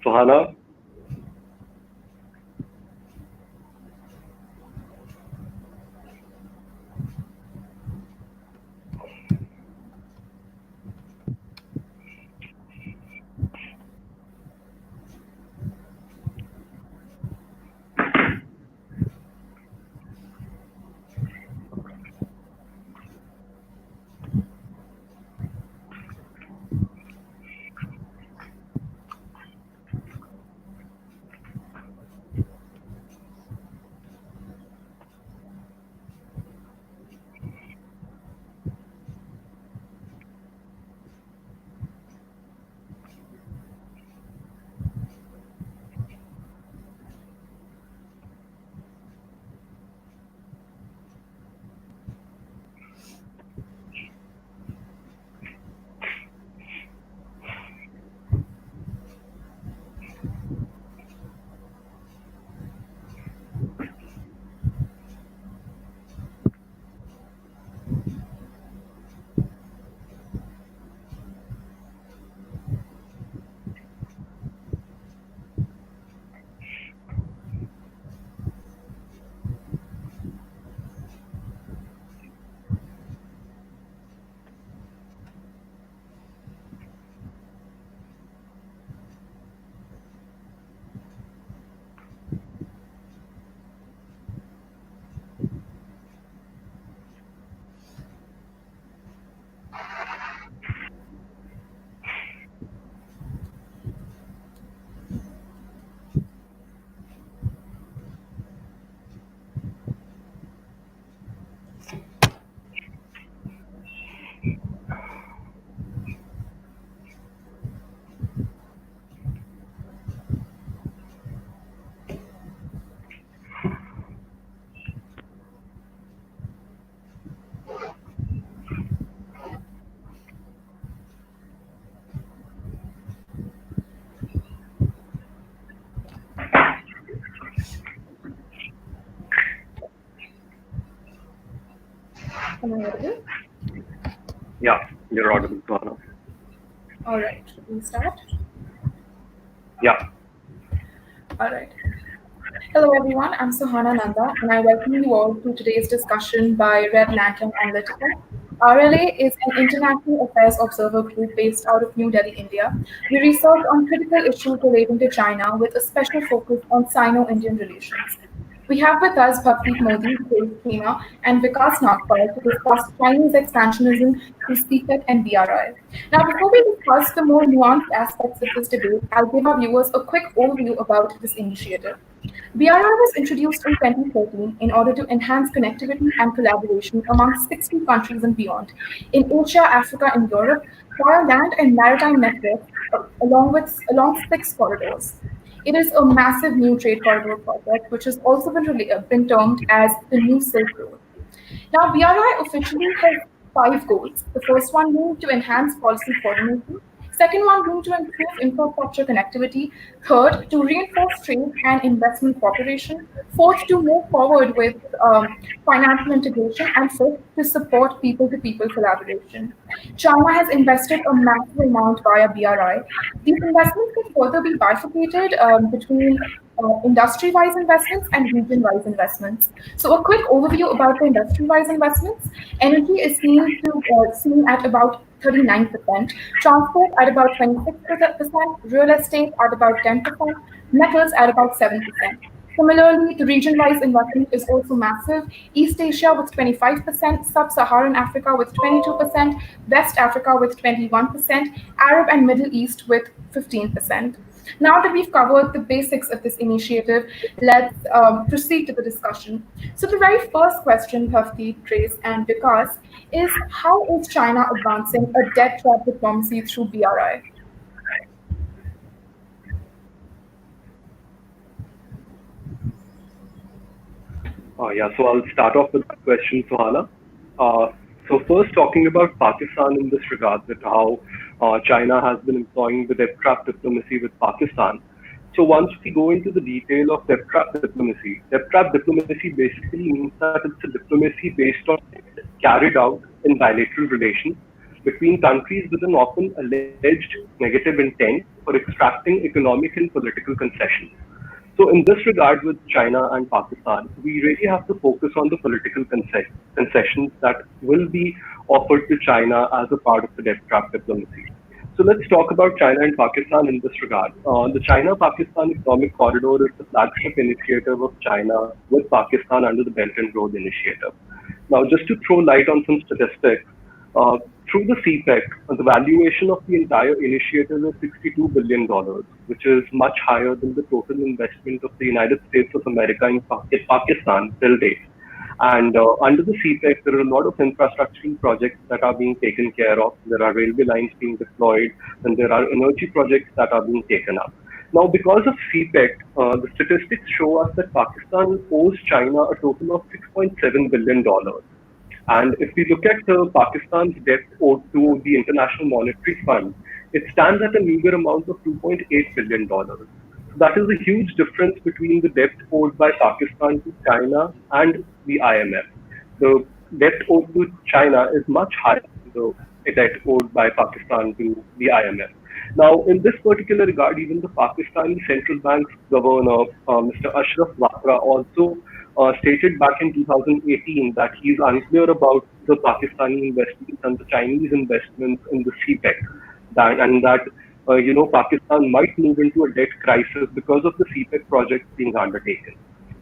Suhana? Am I audible? Yeah, you're audible, Suhana. All right, we start. Yeah. All right. Hello, everyone. I'm Suhana Nanda, and I welcome you all to today's discussion by Red Lantern Analytica. RLA is an international affairs observer group based out of New Delhi, India. We research on critical issues relating to China with a special focus on Sino-Indian relations. We have with us Bhavdeep Modi, China, and Vikas Nagpal to discuss Chinese expansionism through CPEC and BRI. Now, before we discuss the more nuanced aspects of this debate, I'll give our viewers a quick overview about this initiative. BRI was introduced in 2013 in order to enhance connectivity and collaboration among 60 countries and beyond in Asia, Africa, and Europe via land and maritime networks along 6 corridors. It is a massive new trade corridor project, which has also been termed as the new Silk Road. Now, BRI officially has 5 goals. The first one being to enhance policy coordination. Second one being to improve infrastructure connectivity. Third, to reinforce trade and investment cooperation. Fourth, to move forward with financial integration. And fifth, to support people-to-people collaboration. China has invested a massive amount via BRI. These investments can further be bifurcated between industry-wise investments and region-wise investments. So a quick overview about the industry-wise investments. Energy is seen at about 39%, transport at about 26%, real estate at about 10%, metals at about 7%. Similarly, the region-wise investment is also massive. East Asia with 25%, Sub-Saharan Africa with 22%, West Africa with 21%, Arab and Middle East with 15%. Now that we've covered the basics of this initiative, let's proceed to the discussion. So the very first question, Bhavdeep, Trace, and Vikas, is how is China advancing a debt trap diplomacy through BRI? Yeah, so I'll start off with that question, Suhana. So first talking about Pakistan in this regard, that how China has been employing the debt trap diplomacy with Pakistan. So once we go into the detail of debt trap diplomacy basically means that it's a diplomacy based on carried out in bilateral relations between countries with an often alleged negative intent for extracting economic and political concessions. So in this regard with China and Pakistan, we really have to focus on the political concessions that will be offered to China as a part of the debt trap diplomacy. So let's talk about China and Pakistan in this regard. The China-Pakistan Economic Corridor is the flagship initiative of China with Pakistan under the Belt and Road Initiative. Now, just to throw light on some statistics, through the CPEC, the valuation of the entire initiative is $62 billion, which is much higher than the total investment of the United States of America in Pakistan till date. And under the CPEC, there are a lot of infrastructural projects that are being taken care of. There are railway lines being deployed, and there are energy projects that are being taken up. Now, because of CPEC, the statistics show us that Pakistan owes China a total of $6.7 billion. And if we look at Pakistan's debt owed to the International Monetary Fund, it stands at a meager amount of $2.8 billion. So that is a huge difference between the debt owed by Pakistan to China and the IMF. The debt owed to China is much higher than the debt owed by Pakistan to the IMF. Now, in this particular regard, even the Pakistani Central Bank's governor, Mr. Ashraf Waqra, also stated back in 2018 that he's unclear about the Pakistani investments and the Chinese investments in the CPEC, and that Pakistan might move into a debt crisis because of the CPEC projects being undertaken.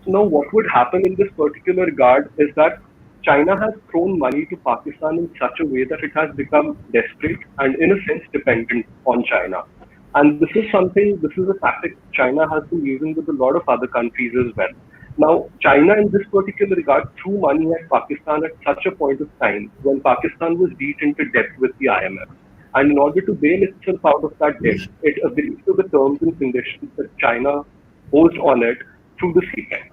So now, what would happen in this particular regard is that China has thrown money to Pakistan in such a way that it has become desperate and, in a sense, dependent on China. And this is a tactic China has been using with a lot of other countries as well. Now, China in this particular regard threw money at Pakistan at such a point of time when Pakistan was deep into debt with the IMF. And in order to bail itself out of that debt, it agreed to the terms and conditions that China posed on it through the CPEC.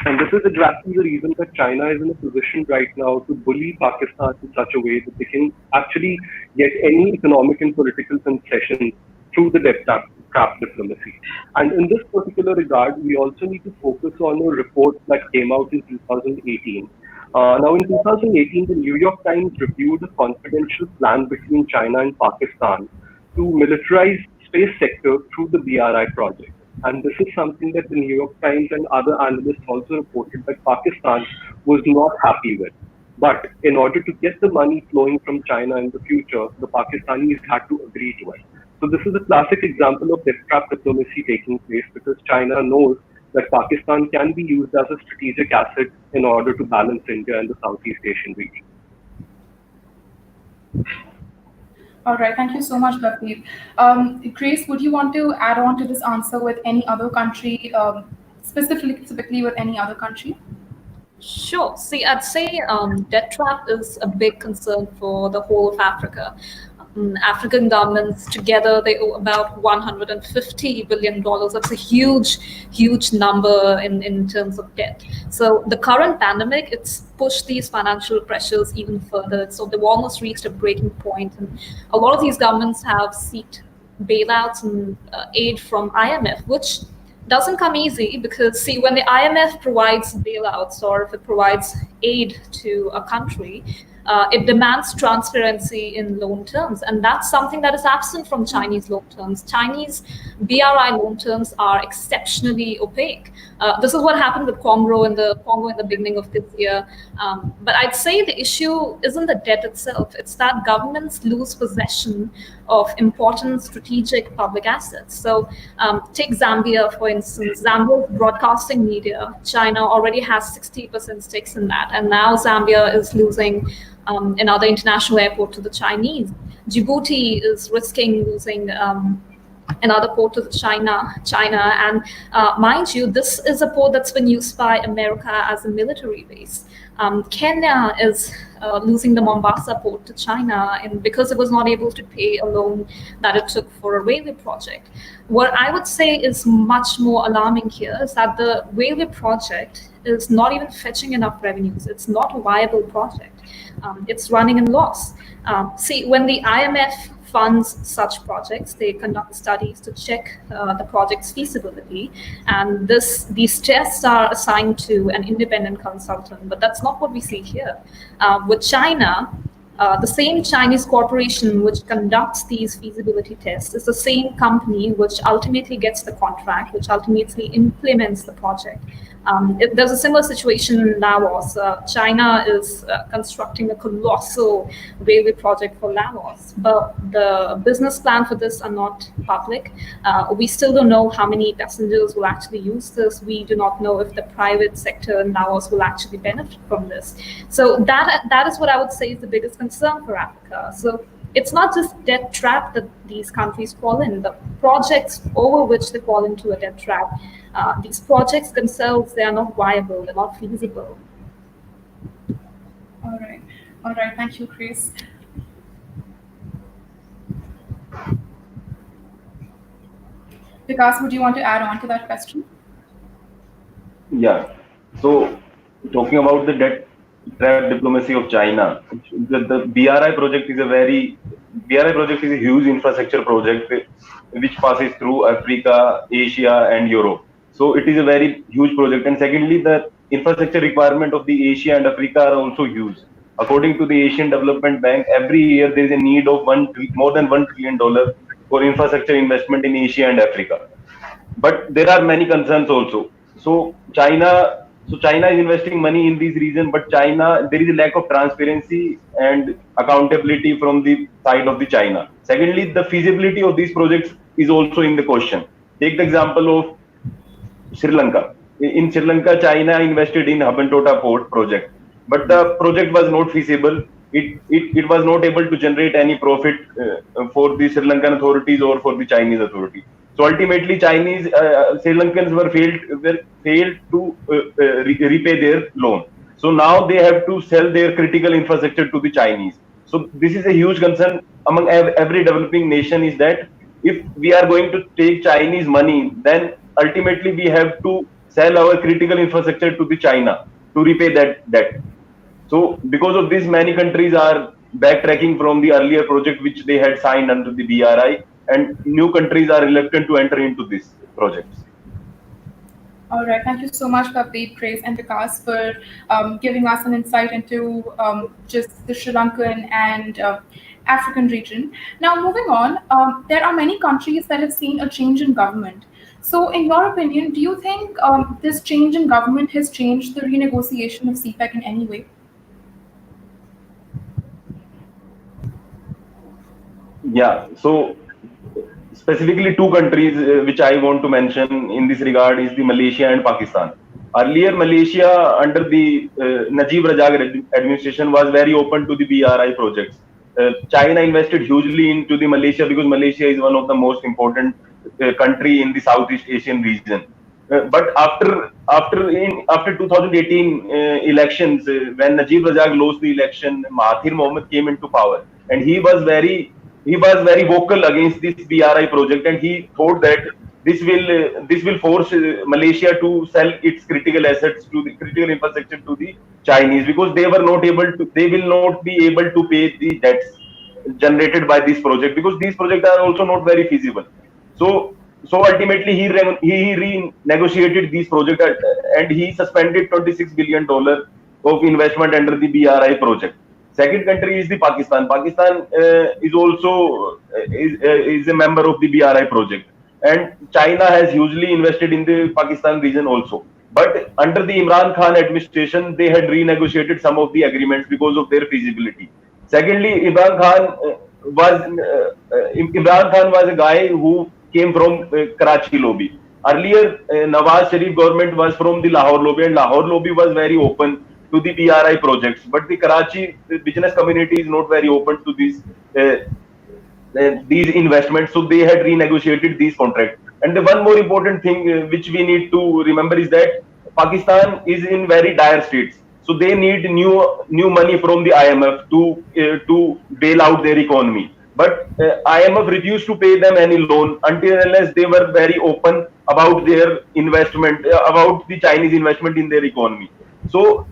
And this is exactly the reason that China is in a position right now to bully Pakistan in such a way that they can actually get any economic and political concessions through the debt trap diplomacy. And in this particular regard, we also need to focus on a report that came out in 2018. Now, in 2018, the New York Times reviewed a confidential plan between China and Pakistan to militarize space sector through the BRI project. And this is something that the New York Times and other analysts also reported that Pakistan was not happy with. But in order to get the money flowing from China in the future, the Pakistanis had to agree to it. So this is a classic example of debt trap diplomacy taking place because China knows that Pakistan can be used as a strategic asset in order to balance India and the Southeast Asian region. All right, thank you so much, Bhavdeep. Grace, would you want to add on to this answer with any other country, specifically with any other country? Sure. See, I'd say debt trap is a big concern for the whole of Africa. African governments together, they owe about $150 billion. That's a huge number in terms of debt. So the current pandemic, it's pushed these financial pressures even further. So they've almost reached a breaking point. And a lot of these governments have sought bailouts and aid from IMF, which doesn't come easy because, see, when the IMF provides bailouts or if it provides aid to a country, it demands transparency in loan terms, and that's something that is absent from Chinese loan terms. Chinese BRI loan terms are exceptionally opaque. This is what happened with Congo in the beginning of this year. But I'd say the issue isn't the debt itself; it's that governments lose possession of important strategic public assets. So take Zambia, for instance. Zambia's broadcasting media, China already has 60% stakes in that, and now Zambia is losing another international airport to the Chinese. Djibouti is risking losing another port to China. And mind you, this is a port that's been used by America as a military base. Kenya is losing the Mombasa port to China because it was not able to pay a loan that it took for a railway project. What I would say is much more alarming here is that the railway project is not even fetching enough revenues. It's not a viable project. It's running in loss. See, when the IMF funds such projects, they conduct studies to check the project's feasibility, and these tests are assigned to an independent consultant. But that's not what we see here. With China, The same Chinese corporation which conducts these feasibility tests is the same company which ultimately gets the contract, which ultimately implements the project. There's a similar situation in Laos. China is constructing a colossal railway project for Laos, but the business plan for this are not public. We still don't know how many passengers will actually use this. We do not know if the private sector in Laos will actually benefit from this. So that is what I would say is the biggest concern for Africa. So it's not just debt trap that these countries fall in. The projects over which they fall into a debt trap, these projects themselves, they are not viable, they're not feasible. All right. Thank you, Chris. Vikas, would you want to add on to that question? Yeah. So talking about the debt trap diplomacy of China, the BRI project is a huge infrastructure project which passes through Africa, Asia, and Europe. So it is a very huge project. And secondly, the infrastructure requirement of the Asia and Africa are also huge. According to the Asian Development Bank, every year there is a need of more than $1 trillion for infrastructure investment in Asia and Africa. But there are many concerns also. So China is investing money in this region, but there is a lack of transparency and accountability from the side of the China. Secondly, the feasibility of these projects is also in the question. Take the example of Sri Lanka. In Sri Lanka, China invested in Hambantota port project, but the project was not feasible. It was not able to generate any profit for the Sri Lankan authorities or for the Chinese authority. So ultimately, Sri Lankans were failed to repay their loan. So now they have to sell their critical infrastructure to the Chinese. So this is a huge concern among every developing nation, is that if we are going to take Chinese money, then ultimately we have to sell our critical infrastructure to the China to repay that debt. So because of this, many countries are backtracking from the earlier project which they had signed under the BRI, and new countries are reluctant to enter into these projects. All right. Thank you so much, Bhavdeep, Chris, and Vikas for giving us an insight into just the Sri Lankan and African region. Now, moving on, there are many countries that have seen a change in government. So, in your opinion, do you think this change in government has changed the renegotiation of CPEC in any way? Yeah. So specifically two countries which I want to mention in this regard is the Malaysia and Pakistan. Earlier, Malaysia under the Najib Razak administration was very open to the BRI projects. China invested hugely into the Malaysia because Malaysia is one of the most important country in the Southeast Asian region. But after 2018 elections, when Najib Razak lost the election, Mahathir Mohamad came into power, and he was very vocal against this BRI project, and he thought that this will force Malaysia to sell its critical assets to the critical infrastructure to the Chinese, because they will not be able to pay the debts generated by this project, because these projects are also not very feasible. So ultimately he renegotiated these projects, and he suspended $26 billion of investment under the BRI project. Second country is the Pakistan. Pakistan is also is a member of the BRI project, and China has hugely invested in the Pakistan region also. But under the Imran Khan administration, they had renegotiated some of the agreements because of their feasibility. Secondly, Imran Khan was a guy who came from Karachi lobby. Earlier, Nawaz Sharif government was from the Lahore lobby, and Lahore lobby was very open to the BRI projects, but the Karachi business community is not very open to these investments, so they had renegotiated these contracts. And the one more important thing which we need to remember is that Pakistan is in very dire straits, so they need new money from the IMF to bail out their economy. But IMF refused to pay them any loan unless they were very open about their investment, about the Chinese investment in their economy. So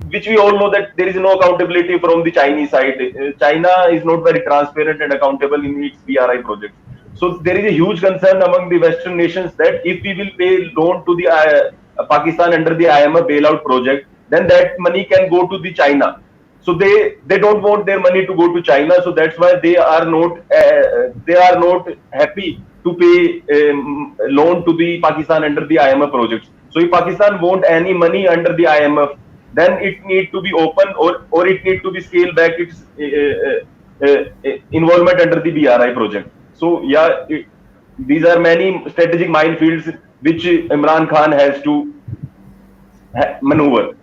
which we all know that there is no accountability from the Chinese side. China is not very transparent and accountable in its BRI projects. So there is a huge concern among the Western nations that if we will pay loan to the Pakistan under the IMF bailout project, then that money can go to the China. So they don't want their money to go to China. So that's why they are not happy to pay loan to the Pakistan under the IMF projects. So if Pakistan want any money under the IMF, then it need to be open, or it need to be scaled back its involvement under the BRI project. So yeah, these are many strategic minefields which Imran Khan has to maneuver.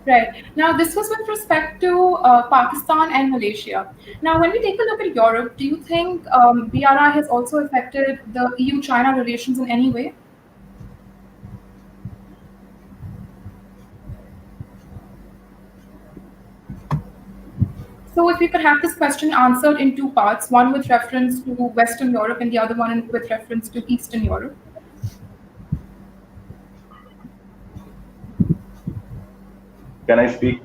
Right. Now, this was with respect to Pakistan and Malaysia. Now, when we take a look at Europe, do you think BRI has also affected the EU-China relations in any way? So if we could have this question answered in two parts, one with reference to Western Europe and the other one with reference to Eastern Europe. Can I speak?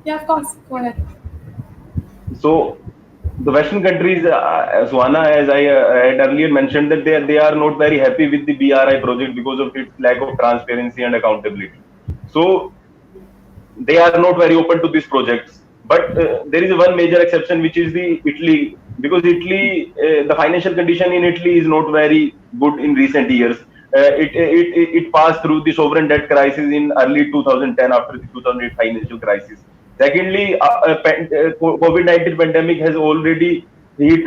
Yeah, of course. Go ahead. So the Western countries, Suhana, as I had earlier mentioned, that they are not very happy with the BRI project because of its lack of transparency and accountability. So they are not very open to these projects. But there is one major exception, which is the Italy, because Italy, the financial condition in Italy is not very good in recent years. It passed through the sovereign debt crisis in early 2010 after the 2008 financial crisis. Secondly, COVID-19 pandemic has already hit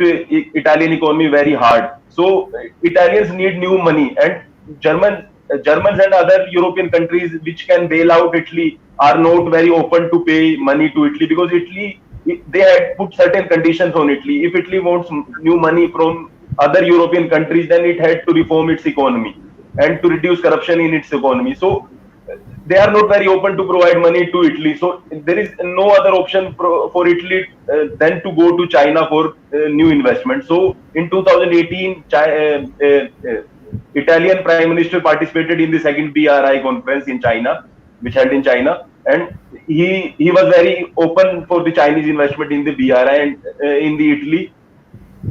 Italian economy very hard. So Italians need new money, and Germans and other European countries which can bail out Italy are not very open to pay money to Italy, because Italy, they had put certain conditions on Italy. If Italy wants new money from other European countries, then it had to reform its economy and to reduce corruption in its economy. So they are not very open to provide money to Italy. So there is no other option for Italy than to go to China for new investment. So in 2018, Italian Prime Minister participated in the second BRI conference in China, which held in China, and he was very open for the Chinese investment in the BRI and in the Italy,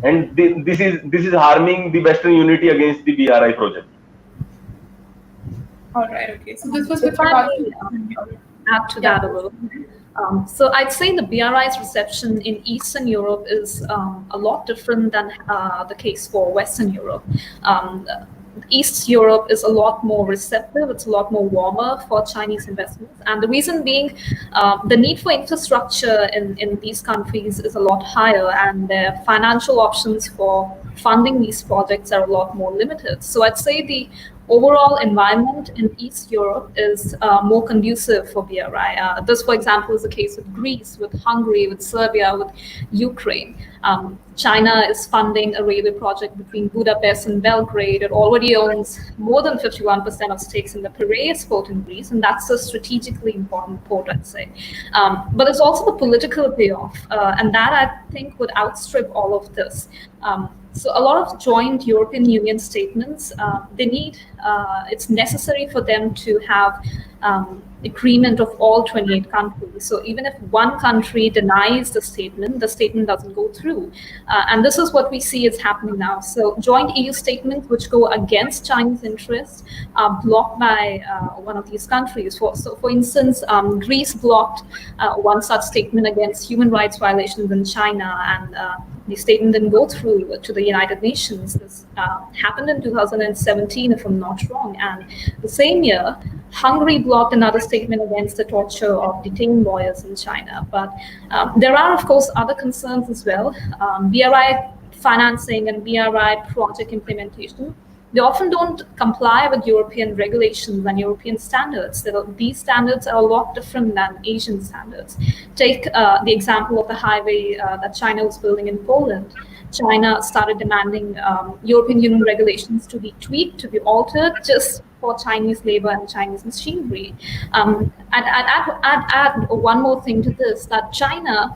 and this is harming the Western unity against the BRI project. All right. Okay. So this was with add to that a little. So I'd say the BRI's reception in Eastern Europe is a lot different than the case for Western Europe. East Europe is a lot more receptive, it's a lot more warmer for Chinese investments. And the reason being, the need for infrastructure in these countries is a lot higher, and their financial options for funding these projects are a lot more limited. So I'd say the overall environment in East Europe is more conducive for BRI. This, for example, is the case with Greece, with Hungary, with Serbia, with Ukraine. China is funding a railway project between Budapest and Belgrade. It already owns more than 51% of stakes in the Piraeus port in Greece, and that's a strategically important port, I'd say. But it's also the political payoff, and that, I think, would outstrip all of this. So a lot of joint European Union statements, it's necessary for them to have agreement of all 28 countries. So even if one country denies the statement doesn't go through. And this is what we see is happening now. So joint EU statements which go against Chinese interests are blocked by one of these countries. For instance, Greece blocked one such statement against human rights violations in China, and the statement didn't go through to the United Nations. This happened in 2017, if I'm not wrong. And the same year, Hungary blocked another statement against the torture of detained lawyers in China. But there are, of course, other concerns as well. BRI financing and BRI project implementation, they often don't comply with European regulations and European standards. These standards are a lot different than Asian standards. Take the example of the highway that China was building in Poland. China started demanding European Union regulations to be tweaked, to be altered, just for Chinese labor and Chinese machinery. And I'd add one more thing to this, that China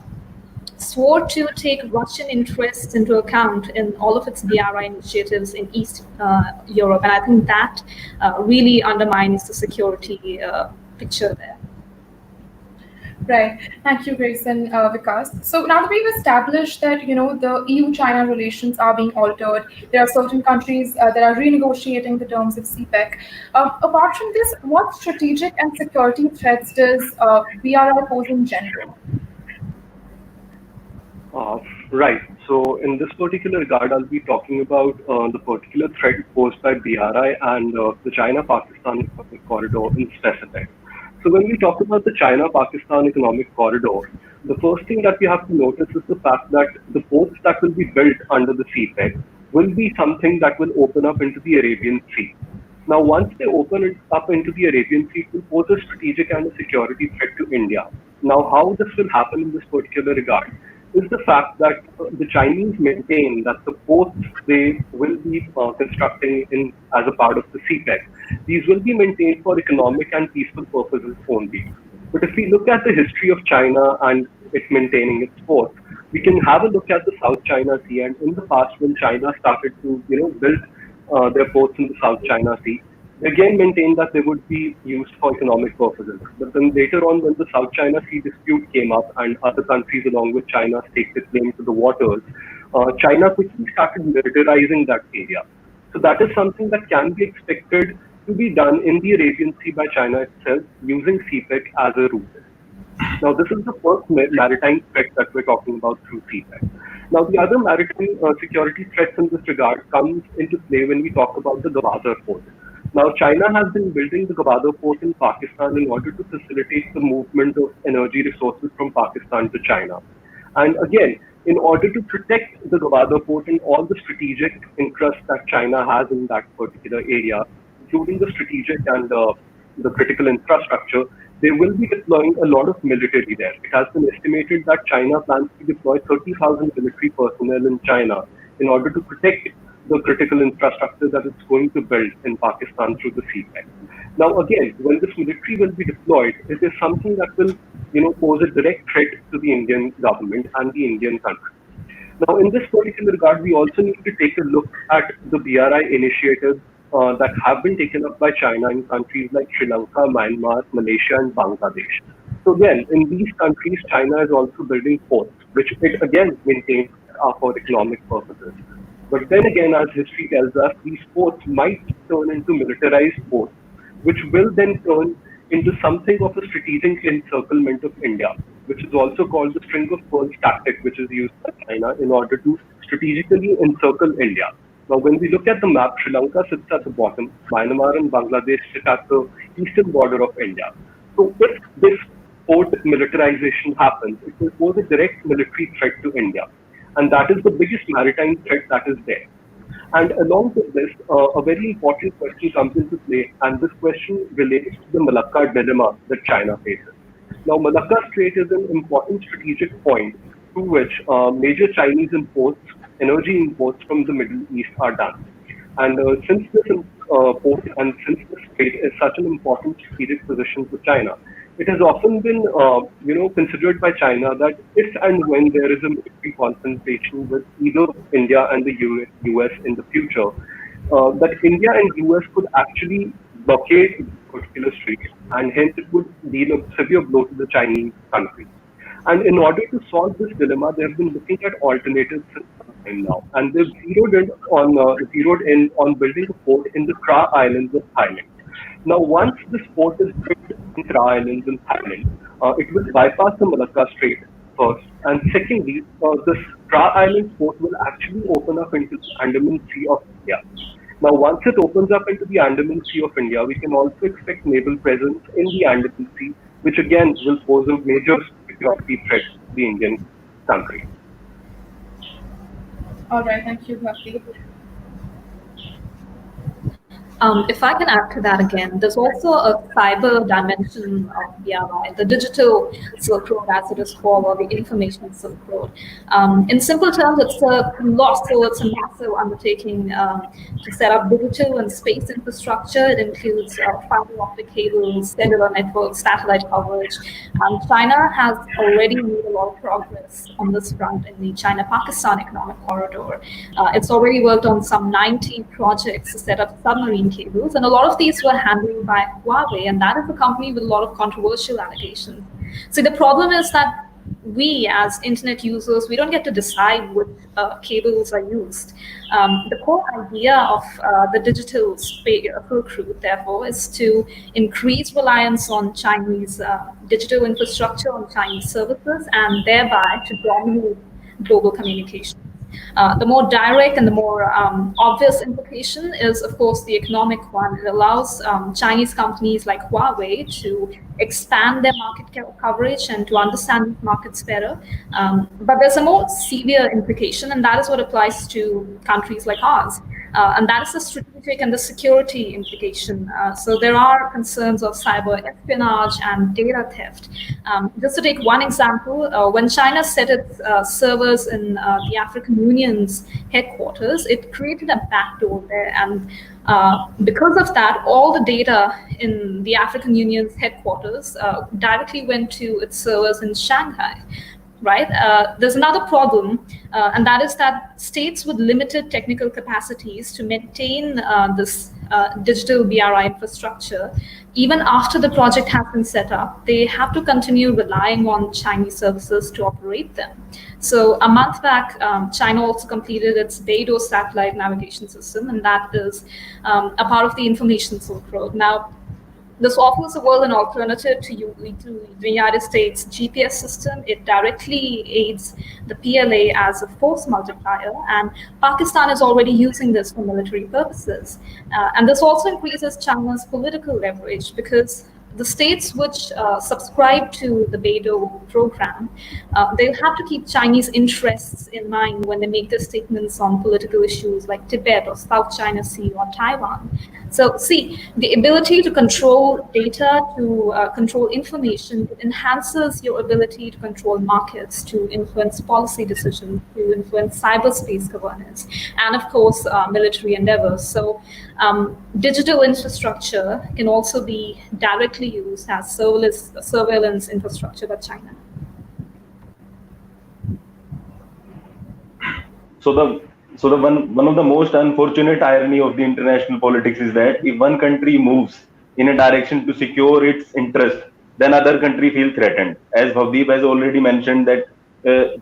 swore to take Russian interests into account in all of its BRI initiatives in East Europe. And I think that really undermines the security picture there. Right. Thank you, Grace and Vikas. So now that we've established that the EU-China relations are being altered, there are certain countries that are renegotiating the terms of CPEC. Apart from this, what strategic and security threats does BRI pose in general? Uh, right. So in this particular regard, I'll be talking about the particular threat posed by BRI and the China-Pakistan economic corridor in specific. So when we talk about the China-Pakistan economic corridor, the first thing that we have to notice is the fact that the ports that will be built under the CPEC will be something that will open up into the Arabian Sea. Now, once they open it up into the Arabian Sea, it will pose a strategic and a security threat to India. Now, how this will happen in this particular regard is the fact that the Chinese maintain that the ports they will be constructing in as a part of the CPEC, these will be maintained for economic and peaceful purposes only. But if we look at the history of China and it maintaining its ports, we can have a look at the South China Sea. And in the past, when China started to build their ports in the South China Sea, they again maintained that they would be used for economic purposes. But then later on, when the South China Sea dispute came up and other countries along with China staked a claim to the waters, China quickly started militarizing that area. So that is something that can be expected to be done in the Arabian Sea by China itself using CPEC as a route. Now, this is the first maritime threat that we're talking about through CPEC. Now, the other maritime security threats in this regard comes into play when we talk about the Gwadar port. Now, China has been building the Gwadar port in Pakistan in order to facilitate the movement of energy resources from Pakistan to China. And again, in order to protect the Gwadar port and all the strategic interests that China has in that particular area, including the strategic and the critical infrastructure, they will be deploying a lot of military there. It has been estimated that China plans to deploy 30,000 military personnel in China in order to protect the critical infrastructure that it's going to build in Pakistan through the CPEC. Now, again, when this military will be deployed, it is something that will, pose a direct threat to the Indian government and the Indian country. Now, in this particular regard, we also need to take a look at the BRI initiatives that have been taken up by China in countries like Sri Lanka, Myanmar, Malaysia, and Bangladesh. So again, in these countries, China is also building ports, which it again maintains for economic purposes. But then again, as history tells us, these ports might turn into militarized ports, which will then turn into something of a strategic encirclement of India, which is also called the string of pearls tactic, which is used by China in order to strategically encircle India. Now, when we look at the map, Sri Lanka sits at the bottom, Myanmar and Bangladesh sit at the eastern border of India. So if this port militarization happens, it will pose a direct military threat to India. And that is the biggest maritime threat that is there. And along with this, a very important question comes into play, and this question relates to the Malacca dilemma that China faces. Now, Malacca Strait is an important strategic point through which major Chinese imports, energy imports from the Middle East are done. And since this port and since the strait is such an important strategic position for China, it has often been, considered by China that if and when there is a military confrontation with either India and the US in the future, that India and US could actually blockade this particular strait, and hence it would deal a severe blow to the Chinese country. And in order to solve this dilemma, they have been looking at alternatives since some time now, and they've zeroed in on building a port in the Kra Islands of Thailand. Now, once this port is built in Kra Islands in Thailand, it will bypass the Malacca Strait first, and secondly, this Kra Islands port will actually open up into the Andaman Sea of India. Now, once it opens up into the Andaman Sea of India, we can also expect naval presence in the Andaman Sea, which again will pose a major security threat to the Indian country. All right, thank you, Bhavdeep. If I can add to that again, there's also a cyber dimension of BRI, the digital Silk Road, as it is called, or the information Silk Road. In simple terms, it's a massive undertaking to set up digital and space infrastructure. It includes fiber optic cables, cellular networks, satellite coverage. China has already made a lot of progress on this front in the China-Pakistan economic corridor. It's already worked on some 90 projects to set up submarine submarine cables, and a lot of these were handled by Huawei, and that is a company with a lot of controversial allegations. See, the problem is that we as internet users, we don't get to decide which cables are used. The core idea of the digital Silk Route, therefore, is to increase reliance on Chinese digital infrastructure, on Chinese services, and thereby to dominate global communication. The more direct and the more obvious implication is, of course, the economic one. It allows Chinese companies like Huawei to expand their market coverage and to understand markets better. But there's a more severe implication, and that is what applies to countries like ours. And that is the strategic and the security implication. So there are concerns of cyber espionage and data theft. Just to take one example, when China set its servers in the African Union's headquarters, it created a backdoor there. And because of that, all the data in the African Union's headquarters directly went to its servers in Shanghai. Right? There's another problem, and that is that states with limited technical capacities to maintain this digital BRI infrastructure, even after the project has been set up, they have to continue relying on Chinese services to operate them. So a month back, China also completed its Beidou satellite navigation system, and that is a part of the information Silk Road. Now, this offers the world an alternative to the United States GPS system. It directly aids the PLA as a force multiplier, and Pakistan is already using this for military purposes. And this also increases China's political leverage, because the states which subscribe to the Beidou program, they'll have to keep Chinese interests in mind when they make their statements on political issues like Tibet or South China Sea or Taiwan. So see, the ability to control data, to control information, it enhances your ability to control markets, to influence policy decisions, to influence cyberspace governance, and of course, military endeavors. So digital infrastructure can also be directly used as surveillance infrastructure by China. So the one of the most unfortunate irony of the international politics is that if one country moves in a direction to secure its interest, then other country feel threatened. As Bhavdeep has already mentioned, that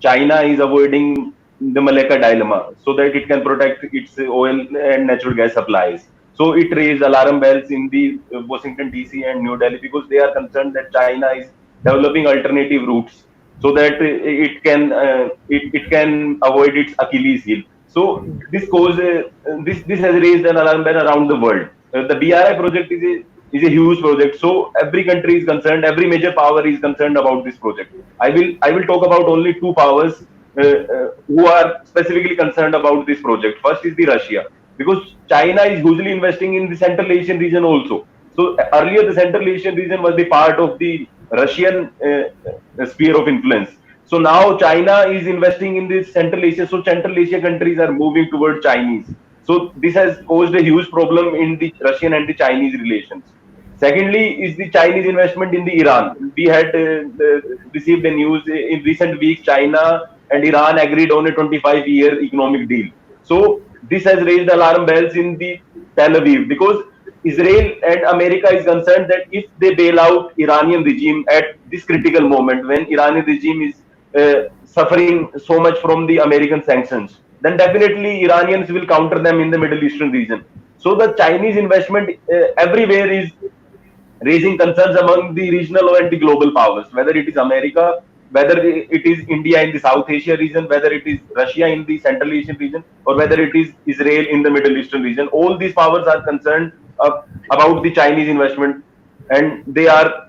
China is avoiding the Malacca dilemma so that it can protect its oil and natural gas supplies. So it raised alarm bells in the Washington DC and New Delhi, because they are concerned that China is developing alternative routes so that it can avoid its Achilles heel. So this has raised an alarm bell around the world. The BRI project is a huge project. So every country is concerned, every major power is concerned about this project. I will talk about only two powers who are specifically concerned about this project. First is the Russia, because China is hugely investing in the Central Asian region also. So earlier the Central Asian region was the part of the Russian sphere of influence. So now China is investing in this Central Asia. So Central Asia countries are moving toward Chinese. So this has caused a huge problem in the Russian and the Chinese relations. Secondly is the Chinese investment in the Iran. We had received the news in recent weeks, China and Iran agreed on a 25-year economic deal. So this has raised alarm bells in the Tel Aviv, because Israel and America is concerned that if they bail out Iranian regime at this critical moment, when Iranian regime is suffering so much from the American sanctions, then definitely Iranians will counter them in the Middle Eastern region. So the Chinese investment everywhere is raising concerns among the regional and the global powers, whether it is America, whether it is India in the South Asia region, whether it is Russia in the Central Asian region, or whether it is Israel in the Middle Eastern region. All these powers are concerned about the Chinese investment, and they are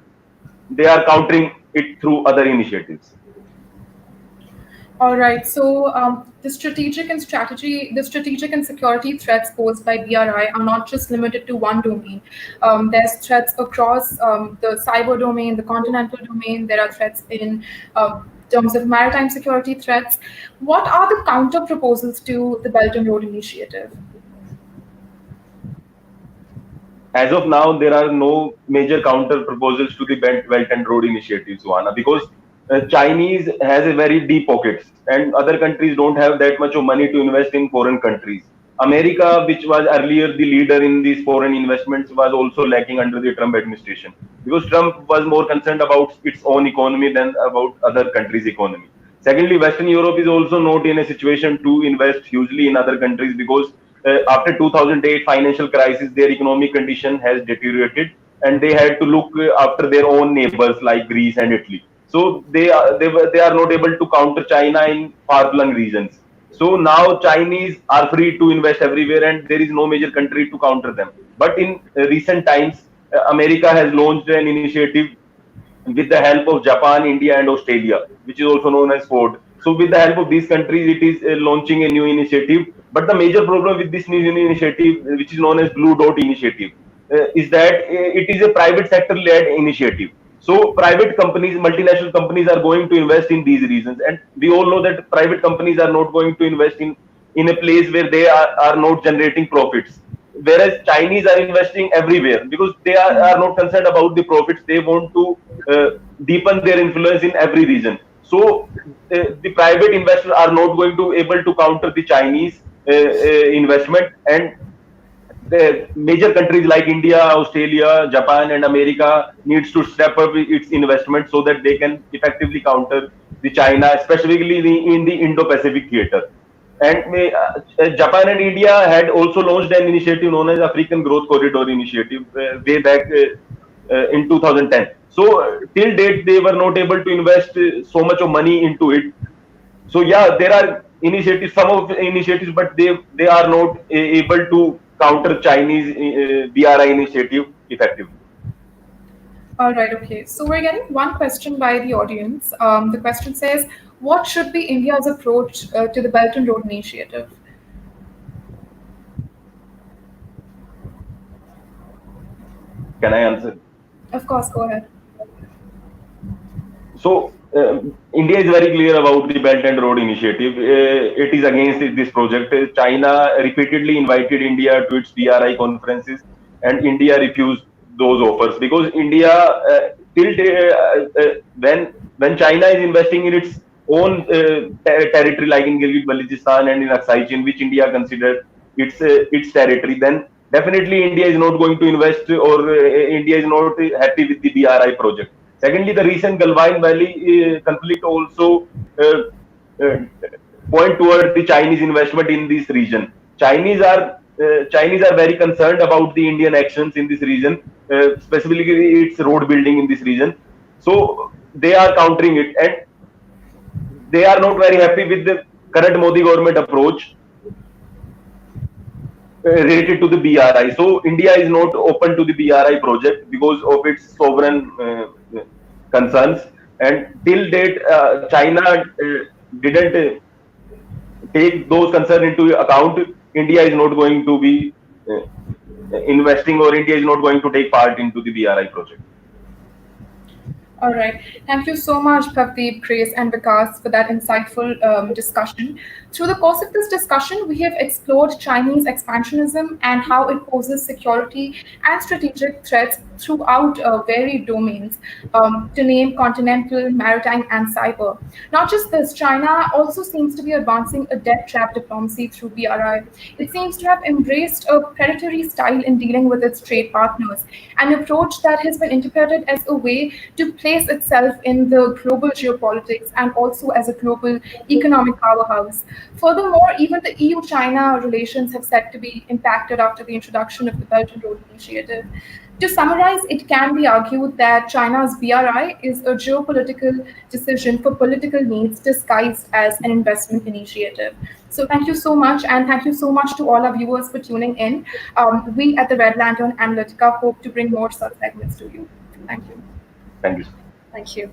countering it through other initiatives. All right. So the strategic and security threats posed by BRI are not just limited to one domain. There's threats across the cyber domain, the continental domain. There are threats in terms of maritime security threats. What are the counter proposals to the Belt and Road Initiative? As of now, there are no major counter proposals to the Belt and Road Initiative, Suhana, because Chinese has a very deep pockets, and other countries don't have that much of money to invest in foreign countries. America, which was earlier the leader in these foreign investments, was also lacking under the Trump administration, because Trump was more concerned about its own economy than about other countries' economy. Secondly, Western Europe is also not in a situation to invest hugely in other countries, because after 2008 financial crisis, their economic condition has deteriorated, and they had to look after their own neighbors like Greece and Italy. So they are not able to counter China in far-flung regions. So now Chinese are free to invest everywhere, and there is no major country to counter them. But in recent times, America has launched an initiative with the help of Japan, India, and Australia, which is also known as Ford. So with the help of these countries, it is launching a new initiative. But the major problem with this new initiative, which is known as Blue Dot Initiative, is that it is a private sector-led initiative. So private companies, multinational companies are going to invest in these regions. And we all know that private companies are not going to invest in a place where they are not generating profits. Whereas Chinese are investing everywhere, because they are not concerned about the profits. They want to deepen their influence in every region. So the private investors are not going to able to counter the Chinese investment, and the major countries like India, Australia, Japan, and America needs to step up its investment so that they can effectively counter the China, especially in the Indo-Pacific theater. And Japan and India had also launched an initiative known as African Growth Corridor Initiative way back in 2010. So till date, they were not able to invest so much of money into it. So yeah, there are initiatives, some of the initiatives, but they are not able to counter Chinese BRI initiative effectively. All right, okay. So we're getting one question by the audience. The question says, what should be India's approach to the Belt and Road Initiative? Can I answer? Of course, go ahead. So India is very clear about the Belt and Road Initiative. It is against this project. China repeatedly invited India to its BRI conferences, and India refused those offers, because India when China is investing in its own territory, like in Gilgit-Baltistan and in Aksai Chin, which India considered its territory, then definitely India is not going to invest, or India is not happy with the BRI project. Secondly, the recent Galwan Valley conflict also point toward the Chinese investment in this region. Chinese are very concerned about the Indian actions in this region, specifically its road building in this region. So they are countering it, and they are not very happy with the current Modi government approach related to the BRI. So India is not open to the BRI project because of its sovereign concerns. And till date, China didn't take those concerns into account. India is not going to be investing, or India is not going to take part into the BRI project. All right. Thank you so much, Bhavdeep, Grace, and Vikas for that insightful discussion. Through the course of this discussion, we have explored Chinese expansionism and how it poses security and strategic threats throughout varied domains, to name continental, maritime, and cyber. Not just this, China also seems to be advancing a debt trap diplomacy through BRI. It seems to have embraced a predatory style in dealing with its trade partners, an approach that has been interpreted as a way to place itself in the global geopolitics and also as a global economic powerhouse. Furthermore, even the EU-China relations have said to be impacted after the introduction of the Belt and Road Initiative. To summarize, it can be argued that China's BRI is a geopolitical decision for political needs disguised as an investment initiative. So thank you so much, and thank you so much to all our viewers for tuning in. We at the Red Lantern Analytica hope to bring more such segments to you. Thank you. Thank you. Thank you.